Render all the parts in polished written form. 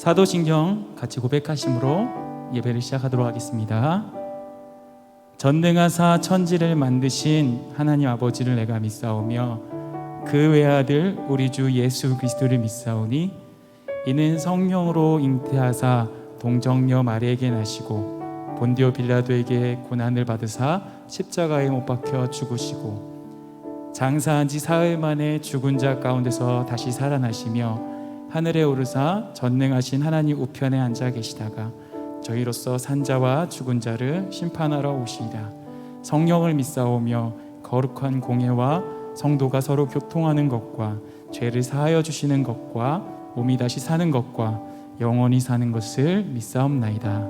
사도신경 같이 고백하심으로 예배를 시작하도록 하겠습니다. 전능하사 천지를 만드신 하나님 아버지를 내가 믿사오며 그 외아들 우리 주 예수 그리스도를 믿사오니 이는 성령으로 잉태하사 동정녀 마리에게 나시고 본디오 빌라도에게 고난을 받으사 십자가에 못 박혀 죽으시고 장사한 지 사흘 만에 죽은 자 가운데서 다시 살아나시며 하늘에 오르사 전능하신 하나님 우편에 앉아 계시다가 저희로서 산자와 죽은 자를 심판하러 오시리라. 성령을 믿사오며 거룩한 공예와 성도가 서로 교통하는 것과 죄를 사하여 주시는 것과 몸이 다시 사는 것과 영원히 사는 것을 믿사옵나이다.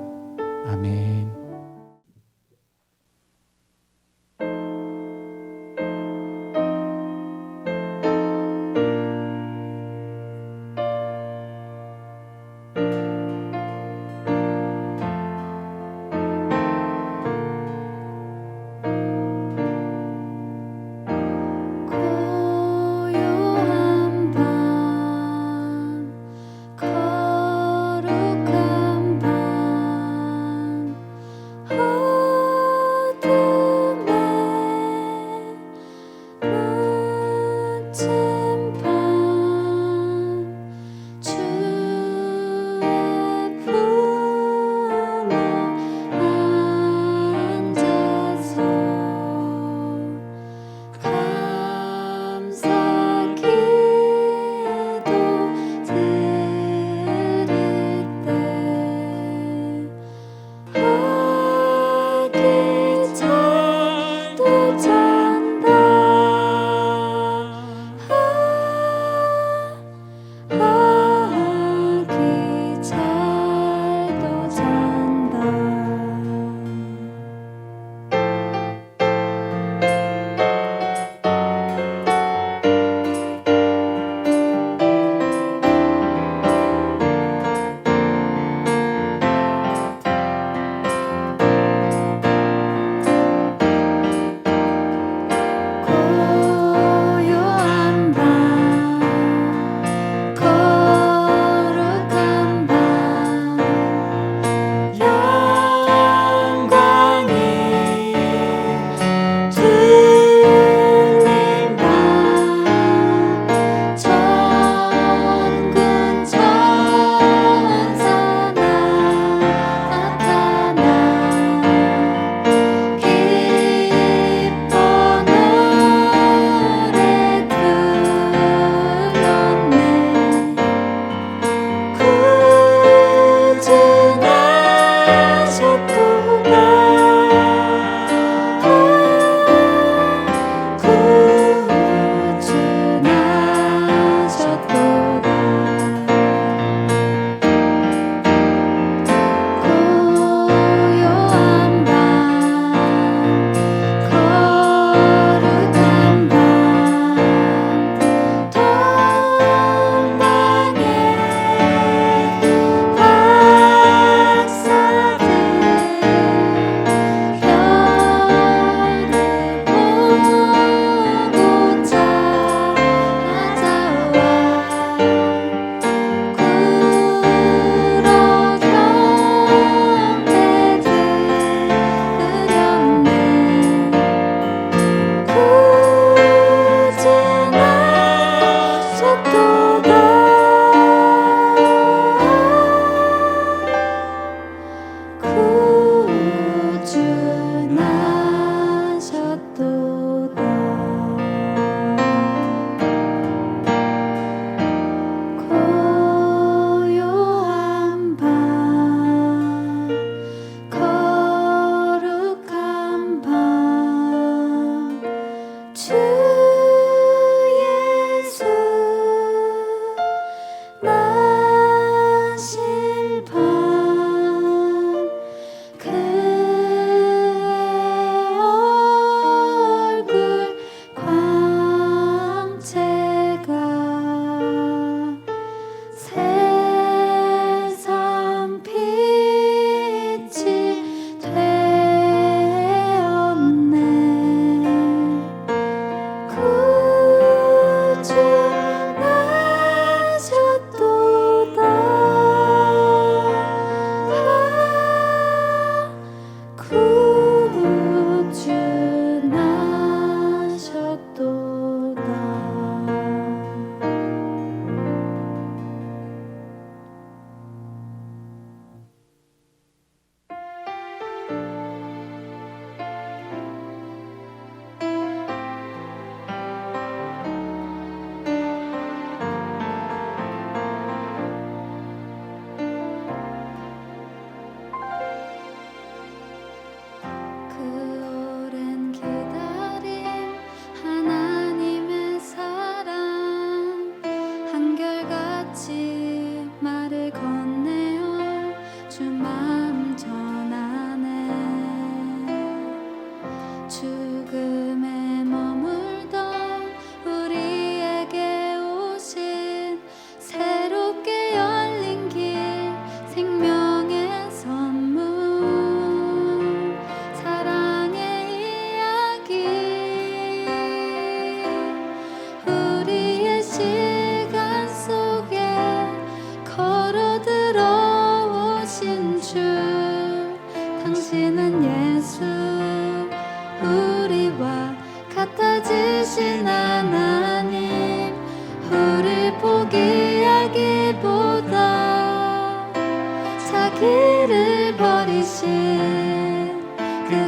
아멘.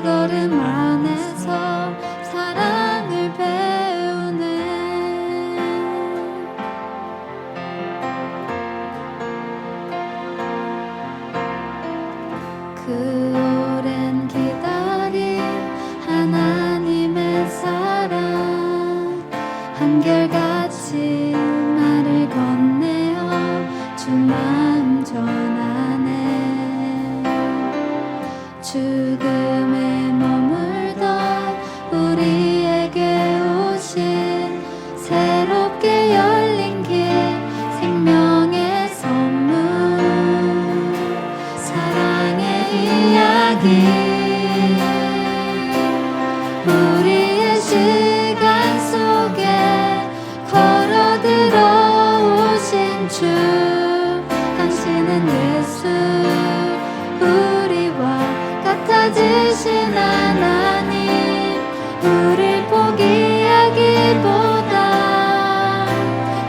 걸음 안에서 사랑을 배우네. 그 오랜 기다림 하나님의 사랑 한결같이 말을 건네어 주 마음 전하네. 죽음에 머물던 우리에게 오신 새롭게 열린 길 생명의 선물 사랑의 이야기 우리의 시간 속에 걸어 들어오신 주 당신은 예수 우리와 같아지신 하나님 우릴 포기하기보다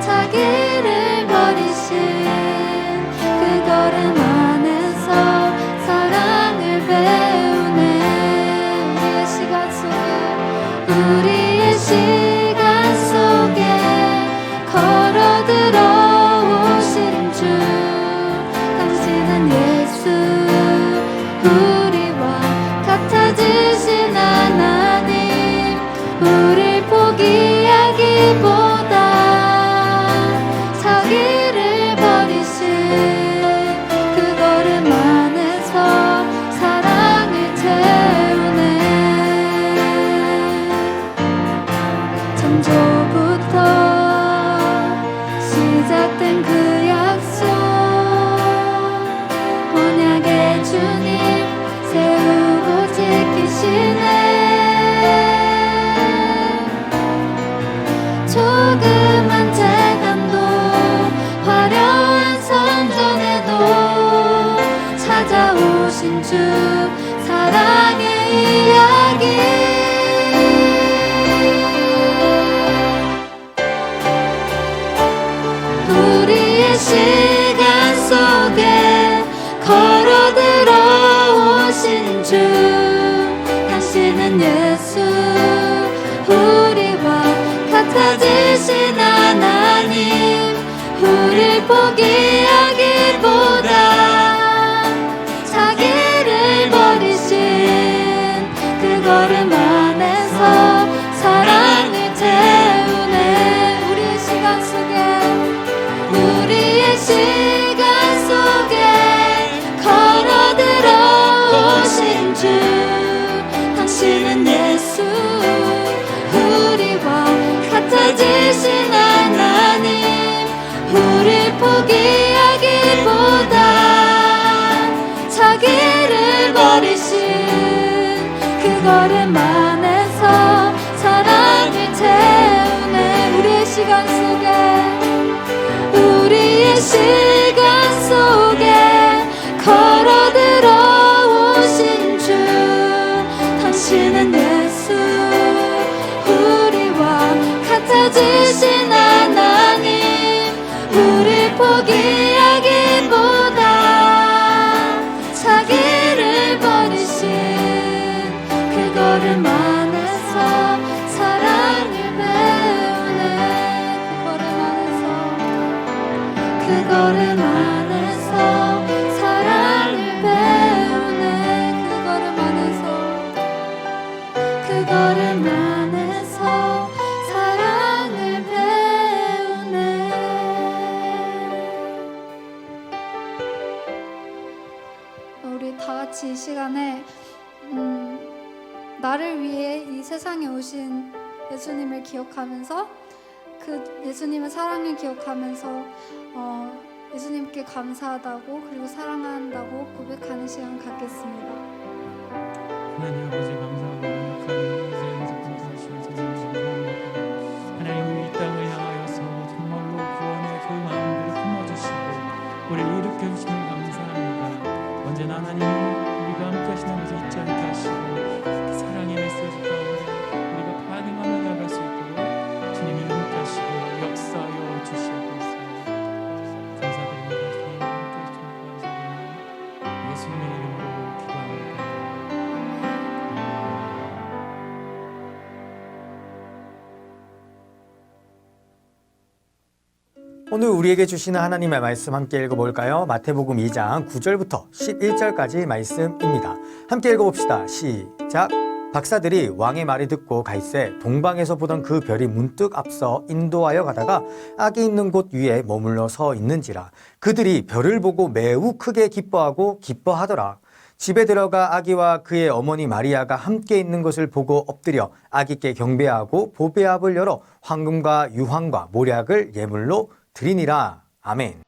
자기를 버리신 그 걸음 안에서 사랑을 배우네. 우리의 시간 속에 걸어 들어오신 주 당신은 예수 우리와 같아지신 하나님 우릴 포기하기보다 자기를 버리신 그 걸음 안에서 사랑을 채우네. 창조부터 시작된 그 약속 언약의 주님 세우고 지키시네. 조그만 재난도 화려한 선전에도 찾아오신 주 사랑의 이야기 우리의 시간 속에 걸어 들어오신 주 당신은 예수 우리와 같아지신 하나님 우릴 포기하기보다 자기를 버리신 그 걸음 안에서 사랑을 채우네. 우리의 시간 속에 걸어 들어오신 주 당신은 예수 우리와 같아지신 하나님 우릴 포기하기보다 자기를 버리신 그 걸음 안에서 사랑을 채우네. 우리의 시간 속에 걸어 들어오신 주 당신은 예수 우리와 같아지신 하나님 우릴 포기하기보다 자기를 버리신 그 걸음 안에서 사랑을 배우네. 그 걸음 안에서 사랑을 배우네. 그 걸음 안에서 사랑을 배우네. 우리 다 같이 이 시간에 나를 위해 이 세상에 오신 예수님을 기억하면서 그 예수님의 사랑을 기억하면서 예수님께 감사하다고 그리고 사랑한다고 고백하는 시간 갖겠습니다. 하나님 아버지 감사하고 고백하는 인생에서 부어주셔서 감사합니다. 하나님 이 땅을 향하여서 정말로 구원의 그 마음을 품어주시고 우리를 일으켜주심을 감사합니다. 언제나 하나님이 우리가 함께 하시는 것을 잊지 않게 하시고 그 사랑의 메시지 가운데 우리가 반응하며 나갈 수 있도록 주님이 함께 하시고 역사하여 주시옵소서. 감사드립니다. 주님 함께 해주셔서 감사드립니다. 예수님의 이름으로 기도합니다. 오늘 우리에게 주시는 하나님의 말씀 함께 읽어볼까요? 마태복음 2장 9절부터 11절까지 말씀입니다. 함께 읽어봅시다. 시작! 박사들이 왕의 말을 듣고 갈새 동방에서 보던 그 별이 문득 앞서 인도하여 가다가 아기 있는 곳 위에 머물러 서 있는지라. 그들이 별을 보고 매우 크게 기뻐하고 기뻐하더라. 집에 들어가 아기와 그의 어머니 마리아가 함께 있는 것을 보고 엎드려 아기께 경배하고 보배압을 열어 황금과 유황과 모략을 예물로 드리니라. 아멘.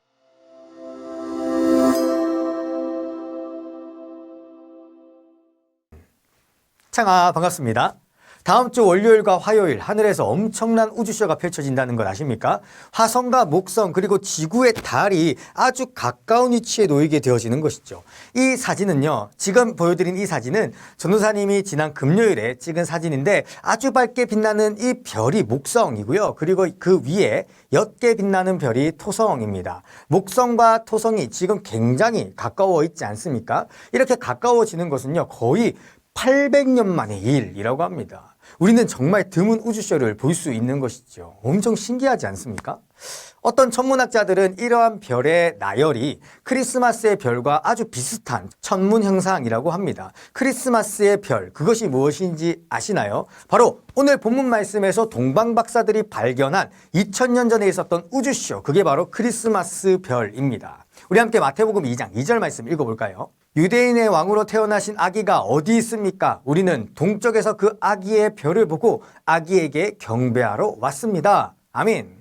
창아, 반갑습니다. 다음 주 월요일과 화요일 하늘에서 엄청난 우주쇼가 펼쳐진다는 걸 아십니까? 화성과 목성 그리고 지구의 달이 아주 가까운 위치에 놓이게 되어지는 것이죠. 이 사진은요, 지금 보여드린 이 사진은 전도사님이 지난 금요일에 찍은 사진인데 아주 밝게 빛나는 이 별이 목성이고요. 그리고 그 위에 옅게 빛나는 별이 토성입니다. 목성과 토성이 지금 굉장히 가까워 있지 않습니까? 이렇게 가까워지는 것은요, 거의 800년 만의 일이라고 합니다. 우리는 정말 드문 우주쇼를 볼 수 있는 것이죠. 엄청 신기하지 않습니까? 어떤 천문학자들은 이러한 별의 나열이 크리스마스의 별과 아주 비슷한 천문 현상이라고 합니다. 크리스마스의 별, 그것이 무엇인지 아시나요? 바로 오늘 본문 말씀에서 동방 박사들이 발견한 2000년 전에 있었던 우주쇼, 그게 바로 크리스마스 별입니다. 우리 함께 마태복음 2장 2절 말씀 읽어볼까요? 유대인의 왕으로 태어나신 아기가 어디 있습니까? 우리는 동쪽에서 그 아기의 별을 보고 아기에게 경배하러 왔습니다. 아멘.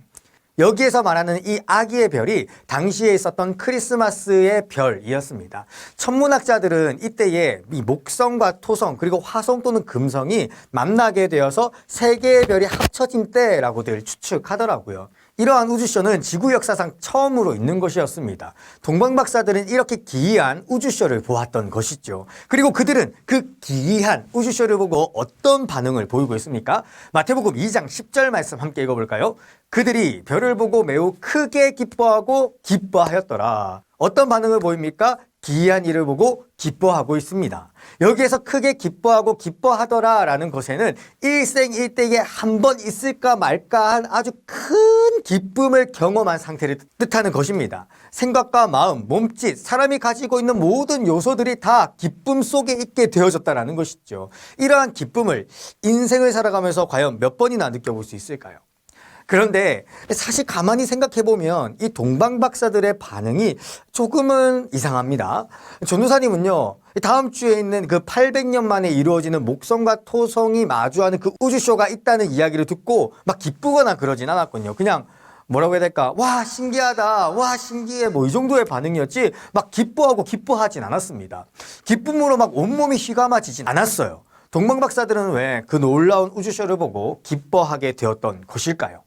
여기에서 말하는 이 아기의 별이 당시에 있었던 크리스마스의 별이었습니다. 천문학자들은 이때에 이 목성과 토성 그리고 화성 또는 금성이 만나게 되어서 세 개의 별이 합쳐진 때라고들 추측하더라고요. 이러한 우주쇼는 지구 역사상 처음으로 있는 것이었습니다. 동방박사들은 이렇게 기이한 우주쇼를 보았던 것이죠. 그리고 그들은 그 기이한 우주쇼를 보고 어떤 반응을 보이고 있습니까? 마태복음 2장 10절 말씀 함께 읽어볼까요? 그들이 별을 보고 매우 크게 기뻐하고 기뻐하였더라. 어떤 반응을 보입니까? 기이한 일을 보고 기뻐하고 있습니다. 여기에서 크게 기뻐하고 기뻐하더라 라는 것에는 일생일대에 한 번 있을까 말까한 아주 큰 기쁨을 경험한 상태를 뜻하는 것입니다. 생각과 마음, 몸짓, 사람이 가지고 있는 모든 요소들이 다 기쁨 속에 있게 되어졌다는 것이죠. 이러한 기쁨을 인생을 살아가면서 과연 몇 번이나 느껴볼 수 있을까요? 그런데 사실 가만히 생각해보면 이 동방박사들의 반응이 조금은 이상합니다. 전도사님은요, 다음 주에 있는 그 800년 만에 이루어지는 목성과 토성이 마주하는 그 우주쇼가 있다는 이야기를 듣고 막 기쁘거나 그러진 않았거든요. 그냥 뭐라고 해야 될까? 와, 신기하다. 와, 신기해. 뭐 이 정도의 반응이었지 막 기뻐하고 기뻐하진 않았습니다. 기쁨으로 막 온몸이 휘감아지진 않았어요. 동방박사들은 왜 그 놀라운 우주쇼를 보고 기뻐하게 되었던 것일까요?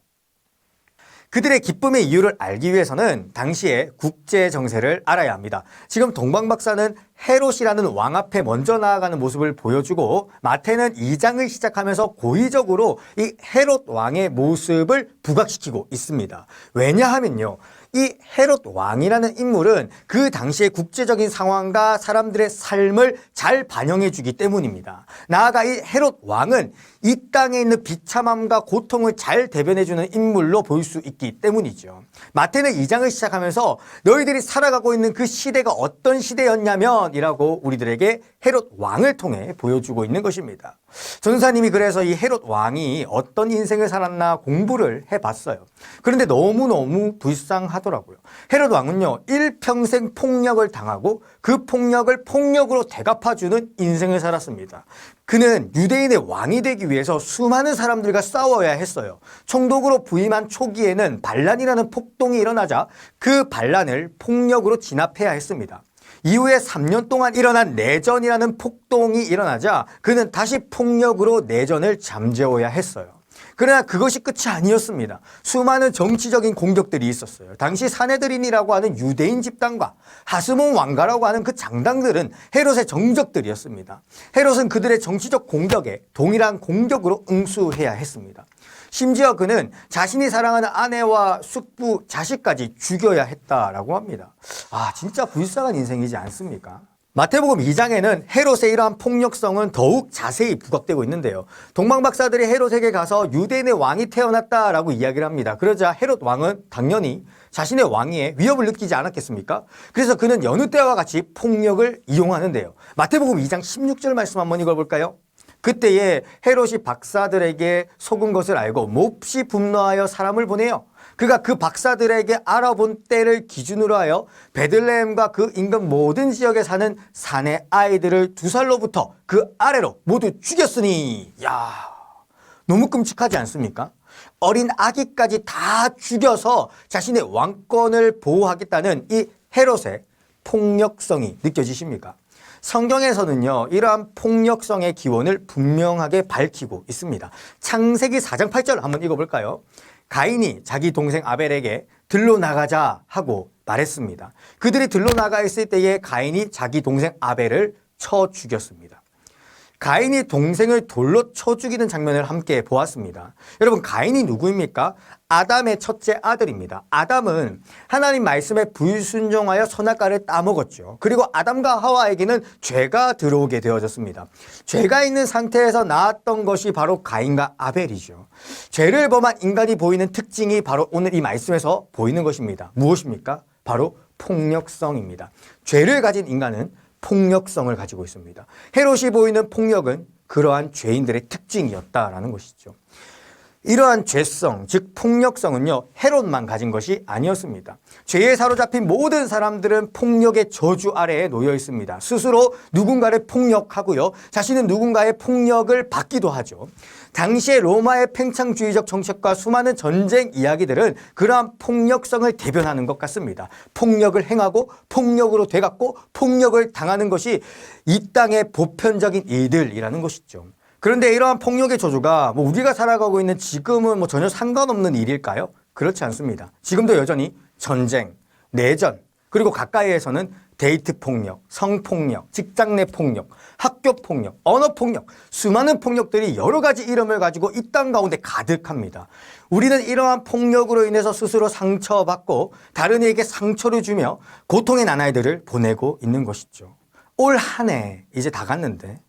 그들의 기쁨의 이유를 알기 위해서는 당시의 국제 정세를 알아야 합니다. 지금 동방박사는 헤롯이라는 왕 앞에 먼저 나아가는 모습을 보여주고 마태는 2장을 시작하면서 고의적으로 이 헤롯 왕의 모습을 부각시키고 있습니다. 왜냐하면요, 이 헤롯 왕이라는 인물은 그 당시의 국제적인 상황과 사람들의 삶을 잘 반영해 주기 때문입니다. 나아가 이 헤롯 왕은 이 땅에 있는 비참함과 고통을 잘 대변해 주는 인물로 볼 수 있기 때문이죠. 마태는 2장을 시작하면서 너희들이 살아가고 있는 그 시대가 어떤 시대였냐면 이라고 우리들에게 헤롯 왕을 통해 보여주고 있는 것입니다. 전사님이 그래서 이 헤롯 왕이 어떤 인생을 살았나 공부를 해봤어요. 그런데 너무너무 불쌍하더라고요. 헤롯 왕은요, 일평생 폭력을 당하고 그 폭력을 폭력으로 대갚아주는 인생을 살았습니다. 그는 유대인의 왕이 되기 위해서 수많은 사람들과 싸워야 했어요. 총독으로 부임한 초기에는 반란이라는 폭동이 일어나자 그 반란을 폭력으로 진압해야 했습니다. 이후에 3년 동안 일어난 내전이라는 폭동이 일어나자 그는 다시 폭력으로 내전을 잠재워야 했어요. 그러나 그것이 끝이 아니었습니다. 수많은 정치적인 공격들이 있었어요. 당시 사네드린이라고 하는 유대인 집단과 하스몬 왕가라고 하는 그 장당들은 헤롯의 정적들이었습니다. 헤롯은 그들의 정치적 공격에 동일한 공격으로 응수해야 했습니다. 심지어 그는 자신이 사랑하는 아내와 숙부, 자식까지 죽여야 했다라고 합니다. 아, 진짜 불쌍한 인생이지 않습니까? 마태복음 2장에는 헤롯의 이러한 폭력성은 더욱 자세히 부각되고 있는데요. 동방박사들이 헤롯에게 가서 유대인의 왕이 태어났다라고 이야기를 합니다. 그러자 헤롯 왕은 당연히 자신의 왕위에 위협을 느끼지 않았겠습니까? 그래서 그는 여느 때와 같이 폭력을 이용하는데요. 마태복음 2장 16절 말씀 한번 읽어볼까요? 그때에 헤롯이 박사들에게 속은 것을 알고 몹시 분노하여 사람을 보내요. 그가 그 박사들에게 알아본 때를 기준으로 하여 베들레헴과 그 인근 모든 지역에 사는 사내 아이들을 2살로부터 그 아래로 모두 죽였으니, 야, 너무 끔찍하지 않습니까? 어린 아기까지 다 죽여서 자신의 왕권을 보호하겠다는 이 헤롯의 폭력성이 느껴지십니까? 성경에서는요, 이러한 폭력성의 기원을 분명하게 밝히고 있습니다. 창세기 4장 8절 한번 읽어볼까요? 가인이 자기 동생 아벨에게 들로 나가자 하고 말했습니다. 그들이 들로 나가 있을 때에 가인이 자기 동생 아벨을 쳐 죽였습니다. 가인이 동생을 돌로 쳐 죽이는 장면을 함께 보았습니다. 여러분, 가인이 누구입니까? 아담의 첫째 아들입니다. 아담은 하나님 말씀에 불순종하여 선악과를 따먹었죠. 그리고 아담과 하와에게는 죄가 들어오게 되어졌습니다. 죄가 있는 상태에서 나왔던 것이 바로 가인과 아벨이죠. 죄를 범한 인간이 보이는 특징이 바로 오늘 이 말씀에서 보이는 것입니다. 무엇입니까? 바로 폭력성입니다. 죄를 가진 인간은 폭력성을 가지고 있습니다. 헤롯이 보이는 폭력은 그러한 죄인들의 특징이었다라는 것이죠. 이러한 죄성, 즉 폭력성은요, 헤롯만 가진 것이 아니었습니다. 죄에 사로잡힌 모든 사람들은 폭력의 저주 아래에 놓여 있습니다. 스스로 누군가를 폭력하고요, 자신은 누군가의 폭력을 받기도 하죠. 당시의 로마의 팽창주의적 정책과 수많은 전쟁 이야기들은 그러한 폭력성을 대변하는 것 같습니다. 폭력을 행하고 폭력으로 되갚고 폭력을 당하는 것이 이 땅의 보편적인 일들이라는 것이죠. 그런데 이러한 폭력의 저주가 우리가 살아가고 있는 지금은 전혀 상관없는 일일까요? 그렇지 않습니다. 지금도 여전히 전쟁, 내전, 그리고 가까이에서는 데이트 폭력, 성폭력, 직장 내 폭력, 학교 폭력, 언어 폭력, 수많은 폭력들이 여러 가지 이름을 가지고 이 땅 가운데 가득합니다. 우리는 이러한 폭력으로 인해서 스스로 상처받고 다른 이에게 상처를 주며 고통의 나날들을 보내고 있는 것이죠. 올 한 해 이제 다 갔는데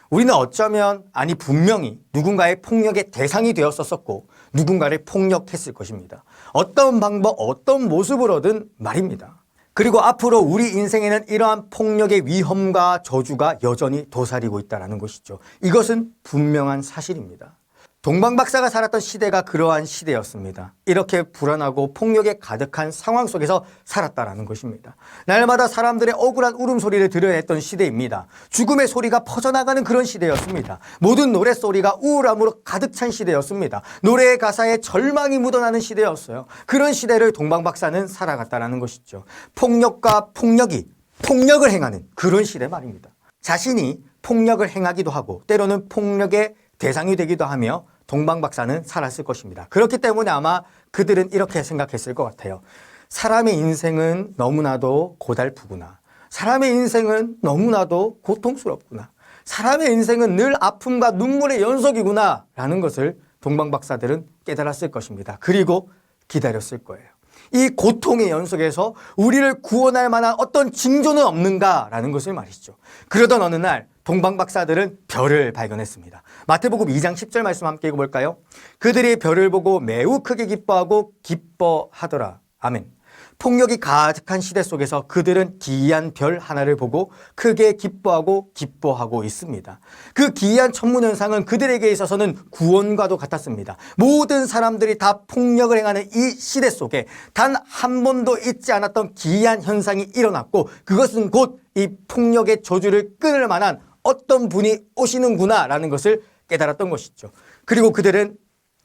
우리는 어쩌면, 아니 분명히 누군가의 폭력의 대상이 되었었고 누군가를 폭력했을 것입니다. 어떤 방법, 어떤 모습으로든 말입니다. 그리고 앞으로 우리 인생에는 이러한 폭력의 위험과 저주가 여전히 도사리고 있다는 것이죠. 이것은 분명한 사실입니다. 동방박사가 살았던 시대가 그러한 시대였습니다. 이렇게 불안하고 폭력에 가득한 상황 속에서 살았다는 것입니다. 날마다 사람들의 억울한 울음소리를 들어야 했던 시대입니다. 죽음의 소리가 퍼져나가는 그런 시대였습니다. 모든 노랫소리가 우울함으로 가득 찬 시대였습니다. 노래의 가사에 절망이 묻어나는 시대였어요. 그런 시대를 동방박사는 살아갔다는 것이죠. 폭력과 폭력이 폭력을 행하는 그런 시대 말입니다. 자신이 폭력을 행하기도 하고 때로는 폭력의 대상이 되기도 하며 동방박사는 살았을 것입니다. 그렇기 때문에 아마 그들은 이렇게 생각했을 것 같아요. 사람의 인생은 너무나도 고달프구나. 사람의 인생은 너무나도 고통스럽구나. 사람의 인생은 늘 아픔과 눈물의 연속이구나 라는 것을 동방박사들은 깨달았을 것입니다. 그리고 기다렸을 거예요. 이 고통의 연속에서 우리를 구원할 만한 어떤 징조는 없는가라는 것을 말이죠. 그러던 어느 날 동방박사들은 별을 발견했습니다. 마태복음 2장 10절 말씀 함께 읽어볼까요? 그들이 별을 보고 매우 크게 기뻐하고 기뻐하더라. 아멘. 폭력이 가득한 시대 속에서 그들은 기이한 별 하나를 보고 크게 기뻐하고 있습니다. 그 기이한 천문현상은 그들에게 있어서는 구원과도 같았습니다. 모든 사람들이 다 폭력을 행하는 이 시대 속에 단 한 번도 있지 않았던 기이한 현상이 일어났고 그것은 곧 이 폭력의 저주를 끊을 만한 어떤 분이 오시는구나 라는 것을 깨달았던 것이죠. 그리고 그들은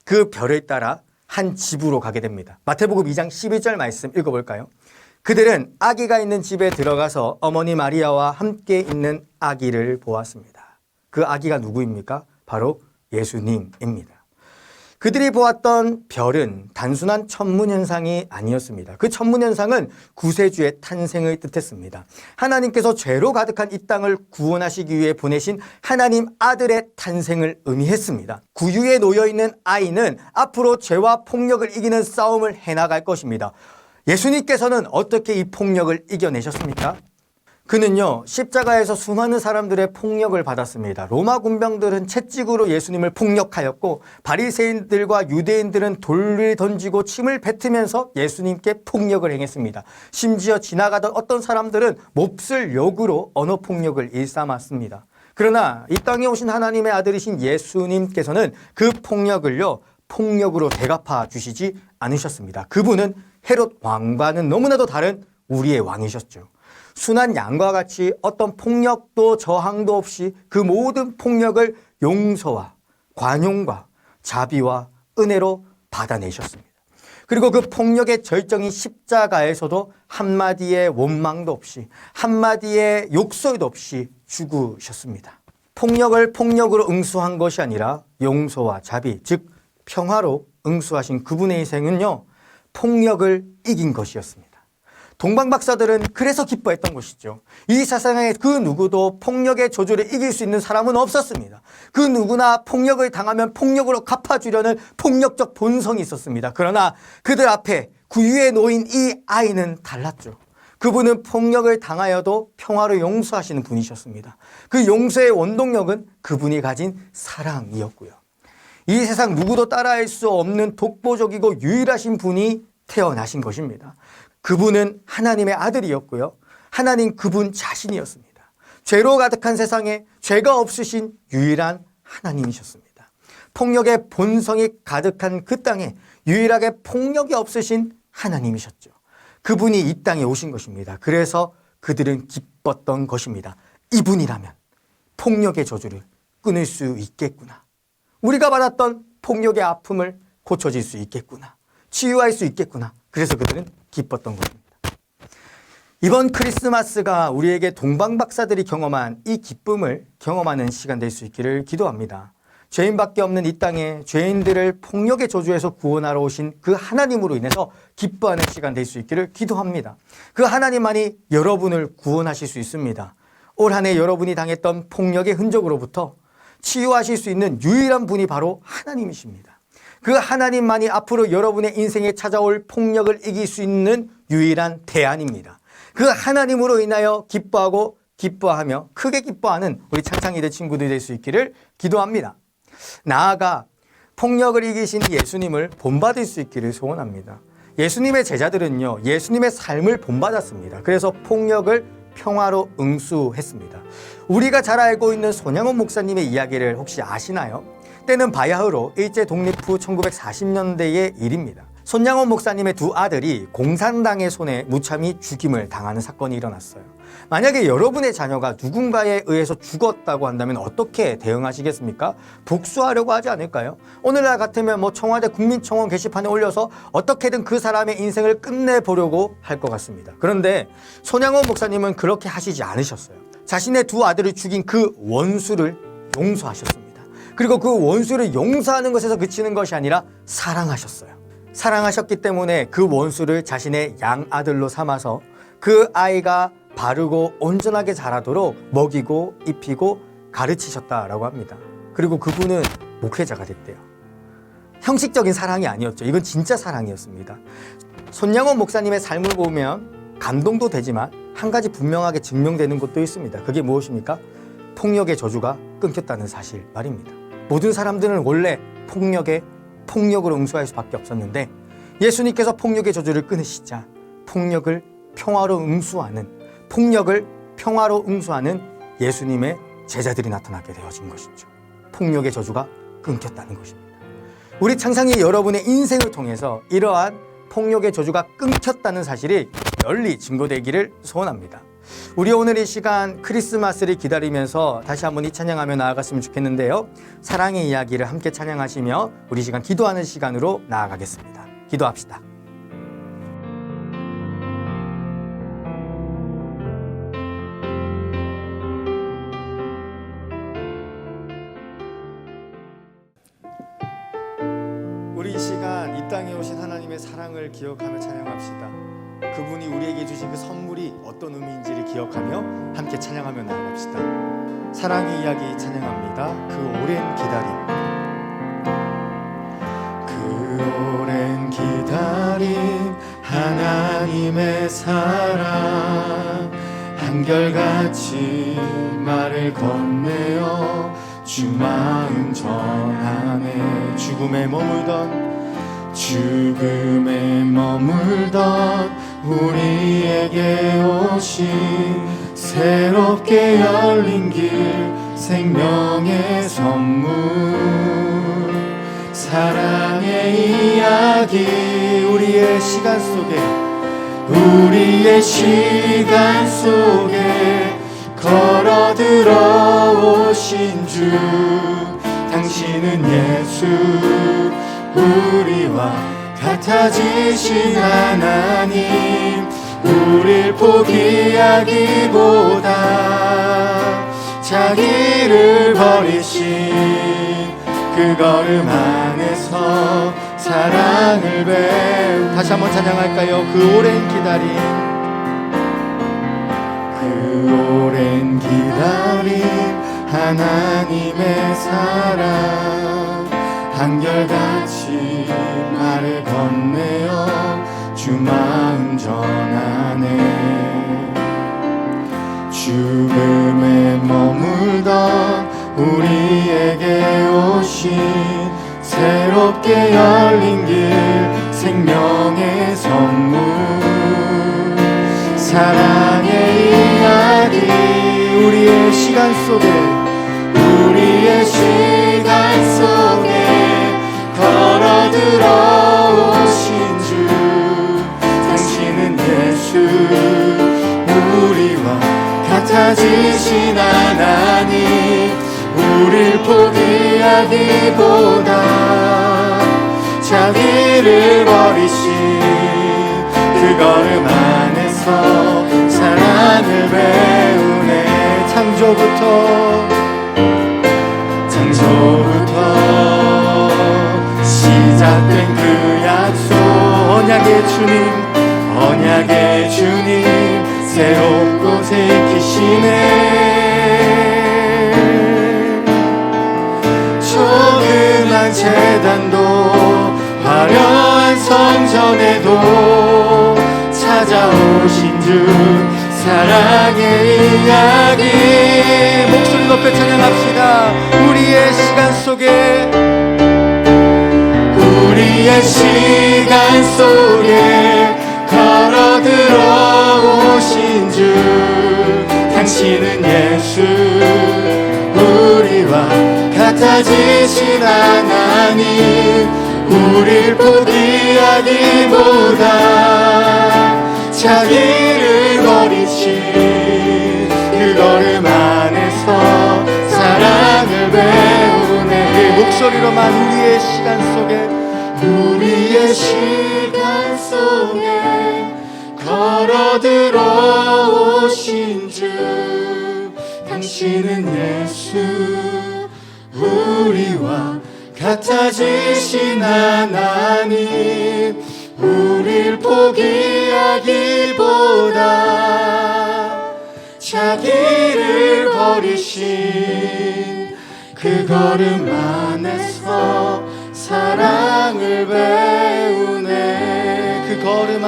그 별을 따라 한 집으로 가게 됩니다. 마태복음 2장 11절 말씀 읽어볼까요? 그들은 아기가 있는 집에 들어가서 어머니 마리아와 함께 있는 아기를 보았습니다. 그 아기가 누구입니까? 바로 예수님입니다. 그들이 보았던 별은 단순한 천문현상이 아니었습니다. 그 천문현상은 구세주의 탄생을 뜻했습니다. 하나님께서 죄로 가득한 이 땅을 구원하시기 위해 보내신 하나님 아들의 탄생을 의미했습니다. 구유에 놓여있는 아이는 앞으로 죄와 폭력을 이기는 싸움을 해나갈 것입니다. 예수님께서는 어떻게 이 폭력을 이겨내셨습니까? 그는요, 십자가에서 수많은 사람들의 폭력을 받았습니다. 로마 군병들은 채찍으로 예수님을 폭력하였고, 바리새인들과 유대인들은 돌을 던지고 침을 뱉으면서 예수님께 폭력을 행했습니다. 심지어 지나가던 어떤 사람들은 몹쓸 욕으로 언어 폭력을 일삼았습니다. 그러나 이 땅에 오신 하나님의 아들이신 예수님께서는 그 폭력을요, 폭력으로 대갚아 주시지 않으셨습니다. 그분은 헤롯 왕과는 너무나도 다른 우리의 왕이셨죠. 순한 양과 같이 어떤 폭력도 저항도 없이 그 모든 폭력을 용서와 관용과 자비와 은혜로 받아내셨습니다. 그리고 그 폭력의 절정인 십자가에서도 한마디의 원망도 없이 한마디의 욕설도 없이 죽으셨습니다. 폭력을 폭력으로 응수한 것이 아니라 용서와 자비, 즉 평화로 응수하신 그분의 희생은요, 폭력을 이긴 것이었습니다. 동방 박사들은 그래서 기뻐했던 것이죠. 이 세상에 그 누구도 폭력의 저주를 이길 수 있는 사람은 없었습니다. 그 누구나 폭력을 당하면 폭력으로 갚아주려는 폭력적 본성이 있었습니다. 그러나 그들 앞에 구유에 놓인 이 아이는 달랐죠. 그분은 폭력을 당하여도 평화로 용서하시는 분이셨습니다. 그 용서의 원동력은 그분이 가진 사랑이었고요. 이 세상 누구도 따라할 수 없는 독보적이고 유일하신 분이 태어나신 것입니다. 그분은 하나님의 아들이었고요. 하나님 그분 자신이었습니다. 죄로 가득한 세상에 죄가 없으신 유일한 하나님이셨습니다. 폭력의 본성이 가득한 그 땅에 유일하게 폭력이 없으신 하나님이셨죠. 그분이 이 땅에 오신 것입니다. 그래서 그들은 기뻤던 것입니다. 이분이라면 폭력의 저주를 끊을 수 있겠구나. 우리가 받았던 폭력의 아픔을 고쳐질 수 있겠구나. 치유할 수 있겠구나. 그래서 그들은 기뻤던 것입니다. 이번 크리스마스가 우리에게 동방박사들이 경험한 이 기쁨을 경험하는 시간 될 수 있기를 기도합니다. 죄인밖에 없는 이 땅에 죄인들을 폭력의 저주에서 구원하러 오신 그 하나님으로 인해서 기뻐하는 시간 될 수 있기를 기도합니다. 그 하나님만이 여러분을 구원하실 수 있습니다. 올 한 해 여러분이 당했던 폭력의 흔적으로부터 치유하실 수 있는 유일한 분이 바로 하나님이십니다. 그 하나님만이 앞으로 여러분의 인생에 찾아올 폭력을 이길 수 있는 유일한 대안입니다. 그 하나님으로 인하여 기뻐하고 기뻐하며 크게 기뻐하는 우리 창창이들 친구들 될 수 있기를 기도합니다. 나아가 폭력을 이기신 예수님을 본받을 수 있기를 소원합니다. 예수님의 제자들은요, 예수님의 삶을 본받았습니다. 그래서 폭력을 평화로 응수했습니다. 우리가 잘 알고 있는 손양원 목사님의 이야기를 혹시 아시나요? 때는 바야흐로 일제 독립 후 1940년대의 일입니다. 손양원 목사님의 두 아들이 공산당의 손에 무참히 죽임을 당하는 사건이 일어났어요. 만약에 여러분의 자녀가 누군가에 의해서 죽었다고 한다면 어떻게 대응하시겠습니까? 복수하려고 하지 않을까요? 오늘날 같으면 청와대 국민청원 게시판에 올려서 어떻게든 그 사람의 인생을 끝내보려고 할 것 같습니다. 그런데 손양원 목사님은 그렇게 하시지 않으셨어요. 자신의 두 아들을 죽인 그 원수를 용서하셨습니다. 그리고 그 원수를 용서하는 것에서 그치는 것이 아니라 사랑하셨어요. 사랑하셨기 때문에 그 원수를 자신의 양아들로 삼아서 그 아이가 바르고 온전하게 자라도록 먹이고 입히고 가르치셨다라고 합니다. 그리고 그분은 목회자가 됐대요. 형식적인 사랑이 아니었죠. 이건 진짜 사랑이었습니다. 손양원 목사님의 삶을 보면 감동도 되지만 한 가지 분명하게 증명되는 것도 있습니다. 그게 무엇입니까? 폭력의 저주가 끊겼다는 사실 말입니다. 모든 사람들은 원래 폭력으로 응수할 수밖에 없었는데 예수님께서 폭력의 저주를 끊으시자 폭력을 평화로 응수하는 예수님의 제자들이 나타나게 되어진 것이죠. 폭력의 저주가 끊겼다는 것입니다. 우리 창상이 여러분의 인생을 통해서 이러한 폭력의 저주가 끊겼다는 사실이 널리 증거되기를 소원합니다. 우리 오늘 이 시간 크리스마스를 기다리면서 다시 한번 이 찬양하며 나아갔으면 좋겠는데요. 사랑의 이야기를 함께 찬양하시며 우리 시간 기도하는 시간으로 나아가겠습니다. 기도합시다. 우리 이 시간 이 땅에 오신 하나님의 사랑을 기억하며 찬양합시다. 그분이 우리에게 주신 그 선물이 어떤 의미인지를 기억하며 함께 찬양하며 나아갑시다. 사랑의 이야기 찬양합니다. 그 오랜 기다림. 그 오랜 기다림 하나님의 사랑 한 한결같이 말을 건네어 주 마음 전하네. 죽음에 머물던 우리에게 오신 새롭게 열린 길 생명의 선물, 사랑의 이야기. 우리의 시간 속에 걸어들어 오신 주, 당신은 예수, 우리와 같아지신 하나님. 우릴 포기하기보다 자기를 버리신 그 걸음 안에서 사랑을 배우. 다시 한번 찬양할까요? 그 오랜 기다림 하나님의 사랑, 한결같이 말을 건네어 주 마음 전하네. 죽음에 머물던 우리에게 오신 새롭게 열린 길 생명의 선물, 사랑의 이야기. 우리의 시간 속에 걸어들어 오신 주, 당신은 예수, 우리와 같아지신 하나님. 우릴 포기하기보다 자기를 버리신 그 걸음 안에서 사랑을 배우네. 창조부터 시작된 그 약속, 언약의 주님 새롭고 새기시네. 조그만 제단도 화려한 성전에도 찾아오신 주, 사랑의 이야기. 목소리 높여 찬양합시다. 우리의 시간 속에 걸어들어 오신 주, 당신은 예수, 우리와 같아지신 하나님. 우릴 포기하기보다 자기를 버리신 그 걸음 안에서 사랑을 배우네. 목소리로만 우리의 시간 속에 걸어들어 오신 주, 당신은 예수, 우리와 같아지신 하나님. 우릴 포기하기보다 자기를 버리신 그 걸음 안에서 사랑을 배우네. 그 걸음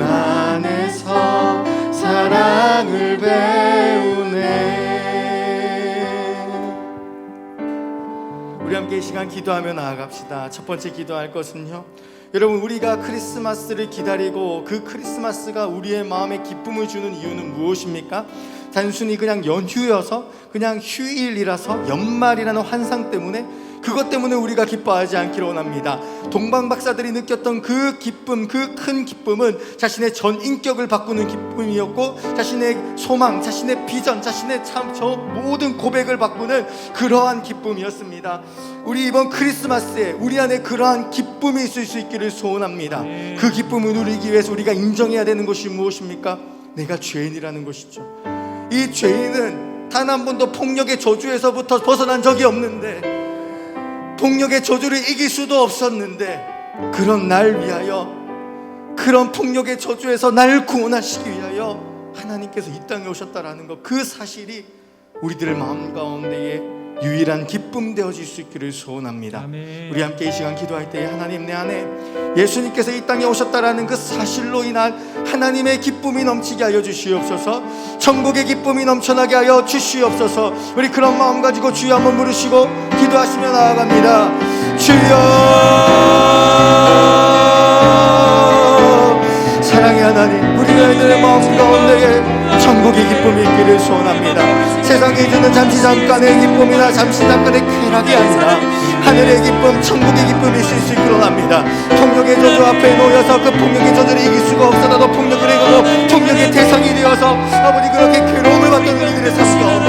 안에서 사랑을 배우네. 우리 함께 이 시간 기도하며 나아갑시다. 첫 번째 기도할 것은요, 여러분, 우리가 크리스마스를 기다리고 그 크리스마스가 우리의 마음에 기쁨을 주는 이유는 무엇입니까? 단순히 그냥 연휴여서, 그냥 휴일이라서, 연말이라는 환상 때문에, 그것 때문에 우리가 기뻐하지 않기를 원합니다. 동방 박사들이 느꼈던 그 기쁨, 그 큰 기쁨은 자신의 전 인격을 바꾸는 기쁨이었고, 자신의 소망, 자신의 비전, 자신의 저 모든 고백을 바꾸는 그러한 기쁨이었습니다. 우리 이번 크리스마스에 우리 안에 그러한 기쁨이 있을 수 있기를 소원합니다. 그 기쁨을 누리기 위해서 우리가 인정해야 되는 것이 무엇입니까? 내가 죄인이라는 것이죠. 이 죄인은 단 한 번도 폭력의 저주에서부터 벗어난 적이 없는데, 폭력의 저주를 이길 수도 없었는데, 그런 날 위하여, 그런 폭력의 저주에서 나를 구원하시기 위하여 하나님께서 이 땅에 오셨다라는 것, 그 사실이 우리들의 마음 가운데에 유일한 기쁨 되어질 수 있기를 소원합니다. 아멘. 우리 함께 이 시간 기도할 때 하나님, 내 안에 예수님께서 이 땅에 오셨다라는 그 사실로 인한 하나님의 기쁨이 넘치게 하여 주시옵소서. 천국의 기쁨이 넘쳐나게 하여 주시옵소서. 우리 그런 마음 가지고 주여 한번 부르시고 기도하시며 나아갑니다. 주여, 사랑의 하나님, 우리 아이들의 마음 가운데에 천국의 기쁨이 있기를 소원합니다. 세상에 주는 잠시 잠깐의 기쁨이나 잠시 잠깐의 쾌락이 아니라 하늘의 기쁨, 천국의 기쁨이 있을 수 있기를 합니다. 폭력의 저주 앞에 놓여서 그 폭력의 저주를 이길 수가 없어 나도 폭력을 해가고 폭력의 대상이 되어서 아버지 그렇게 괴로움을 받던 우리들의 삶 가운데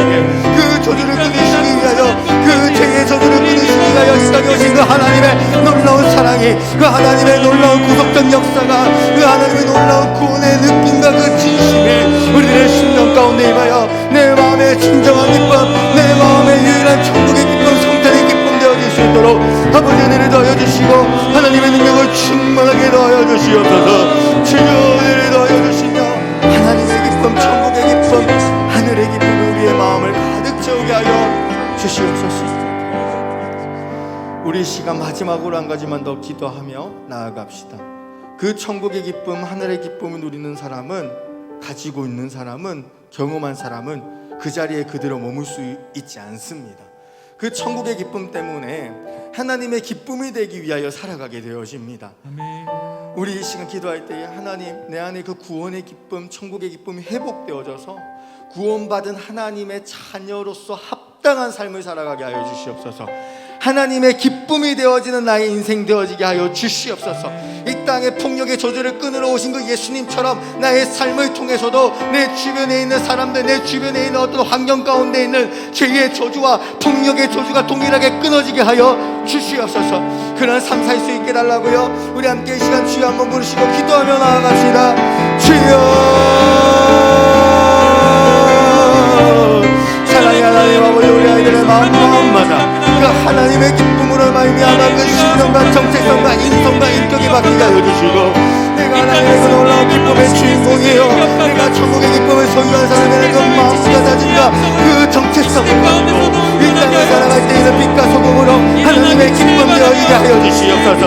그 저주를 끊으시기 위하여, 그 죄의 저주를 끊으시기 위하여 이 땅에 오신 그 하나님의 놀라운 사랑이, 그 하나님의 놀라운 구속적 역사가, 그 하나님의 놀라운 구원의 느낌과 그 진심이 우리들의 심령 가운데 임하여 내 마음의 진정한 기쁨, 내 마음의 유일한 천국의 기쁨, 성탄의 기쁨 되어질 수 있도록 아버지 은혜를 더하여 주시고 하나님의 능력을 충만하게 더하여 주시옵소서. 주여 은혜를 더하여 주시며 하나님의 기쁨, 천국의 기쁨, 하늘의 기쁨이 우리의 마음을 가득 채우게 하여 주시옵소서. 우리 시간 마지막으로 한 가지만 더 기도하며 나아갑시다. 그 천국의 기쁨, 하늘의 기쁨을 누리는 사람은, 가지고 있는 사람은, 경험한 사람은 그 자리에 그대로 머물 수 있지 않습니다. 그 천국의 기쁨 때문에 하나님의 기쁨이 되기 위하여 살아가게 되어집니다. 아멘. 우리 이 시간 기도할 때에 하나님, 내 안에 그 구원의 기쁨, 천국의 기쁨이 회복되어져서 구원받은 하나님의 자녀로서 합당한 삶을 살아가게 하여 주시옵소서. 하나님의 기쁨이 되어지는 나의 인생 되어지게 하여 주시옵소서. 이 땅에 폭력의 저주를 끊으러 오신 그 예수님처럼 나의 삶을 통해서도 내 주변에 있는 사람들, 내 주변에 있는 어떤 환경 가운데 있는 죄의 저주와 폭력의 저주가 동일하게 끊어지게 하여 주시옵소서. 그런 삶 살 수 있게 달라고요. 우리 함께 이 시간 주여 한번 부르시고 기도하며 나아갑시다. 주여, 사랑의 하나님 아버지, 우리 아이들의 마음마다 그 하나님의 기쁨으로 말미암아 그 신령과 정체성과 인성과 인격이 바뀌게 하여 주시고, 내가 하나님의 그 놀라운 기쁨의 주인공이에요, 내가 천국의 기쁨을 소유한 사람의 그 마음과 다짐과 그 정체성을 갖고 이 땅을 살아갈 때 있는 빛과 소금으로 하나님의 기쁨 되어지게 하여 주시옵소서.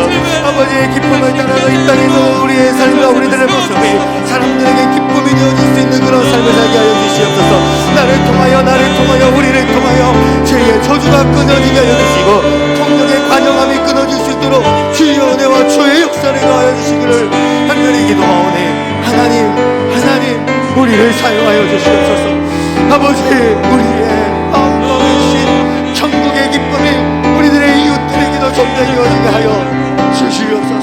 아버지의 기쁨을 따라서 이 땅에서 우리의 삶과 우리들의 모습이 사람들에게 기쁨이 되어질 수 있는 그런 삶을 살게 하여 주시옵소서. 나를 통하여 우리를 통하여 죄의 저주가 끊어지게 하여 주시고 폭력의 관영함이 끊어질 수 있도록 주의 은혜와 주의 역사를 더하여 주시기를 간절히 기도하오니 하나님 우리를 사용하여 주시옵소서. 아버지, 우리의 마음 가운데 천국의 기쁨이 우리들의 이웃들에게도 전달되어지게 하여 주시옵소서.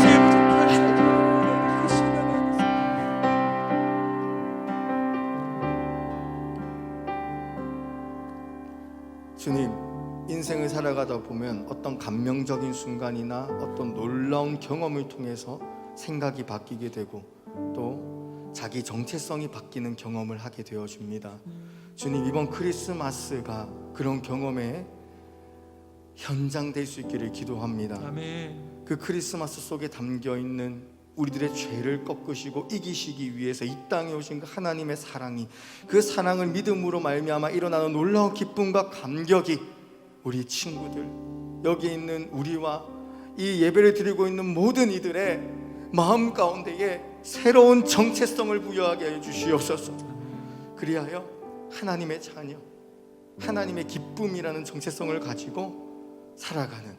주님, 인생을 살아가다 보면 어떤 감명적인 순간이나 어떤 놀라운 경험을 통해서 생각이 바뀌게 되고 또 자기 정체성이 바뀌는 경험을 하게 되어집니다. 주님, 이번 크리스마스가 그런 경험의 현장 될 수 있기를 기도합니다. 아멘. 그 크리스마스 속에 담겨있는 우리들의 죄를 꺾으시고 이기시기 위해서 이 땅에 오신 그 하나님의 사랑이, 그 사랑을 믿음으로 말미암아 일어나는 놀라운 기쁨과 감격이 우리 친구들, 여기 있는 우리와 이 예배를 드리고 있는 모든 이들의 마음 가운데에 새로운 정체성을 부여하게 해 주시옵소서. 그리하여 하나님의 자녀, 하나님의 기쁨이라는 정체성을 가지고 살아가는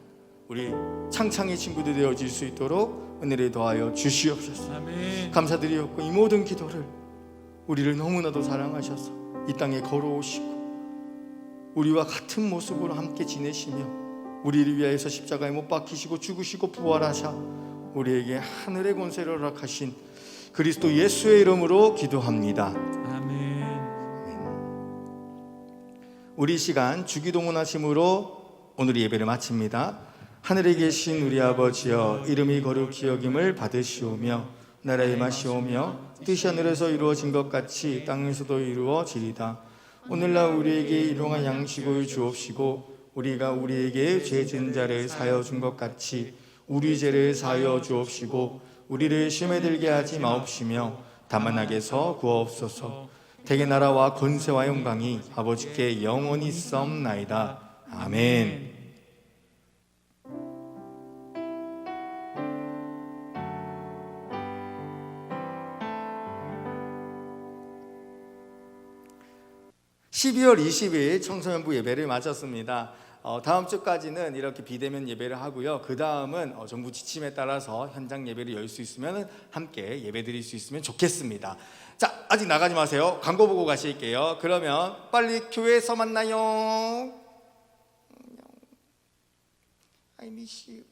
우리 창창의 친구들 되어질 수 있도록 은혜를 더하여 주시옵소서. 아멘. 감사드리옵고 이 모든 기도를 우리를 너무나도 사랑하셔서 이 땅에 걸어오시고 우리와 같은 모습으로 함께 지내시며 우리를 위하여서 십자가에 못 박히시고 죽으시고 부활하사 우리에게 하늘의 권세를 허락하신 그리스도 예수의 이름으로 기도합니다. 아멘. 우리 시간 주기도문하심으로 오늘 예배를 마칩니다. 하늘에 계신 우리 아버지여, 이름이 거룩히 여김을 받으시오며 나라의 임하시오며 뜻이 하늘에서 이루어진 것 같이 땅에서도 이루어지리다. 오늘날 우리에게 일용할 양식을 주옵시고 우리가 우리에게 죄 지은 자를 사하여 준 것 같이 우리 죄를 사하여 주옵시고 우리를 시험에 들게 하지 마옵시며 다만 악에서 구하옵소서. 대개 나라와 권세와 영광이 아버지께 영원히 있사옵나이다. 아멘. (12월 20일) 청소년부 예배를 마쳤습니다. 다음 주까지는 이렇게 비대면 예배를 하고요. 그 다음은 정부 지침에 따라서 현장 예배를 열 수 있으면 함께 예배 드릴 수 있으면 좋겠습니다. 자, 아직 나가지 마세요. 광고 보고 가실게요. 그러면 빨리 교회에서 만나요. I miss you.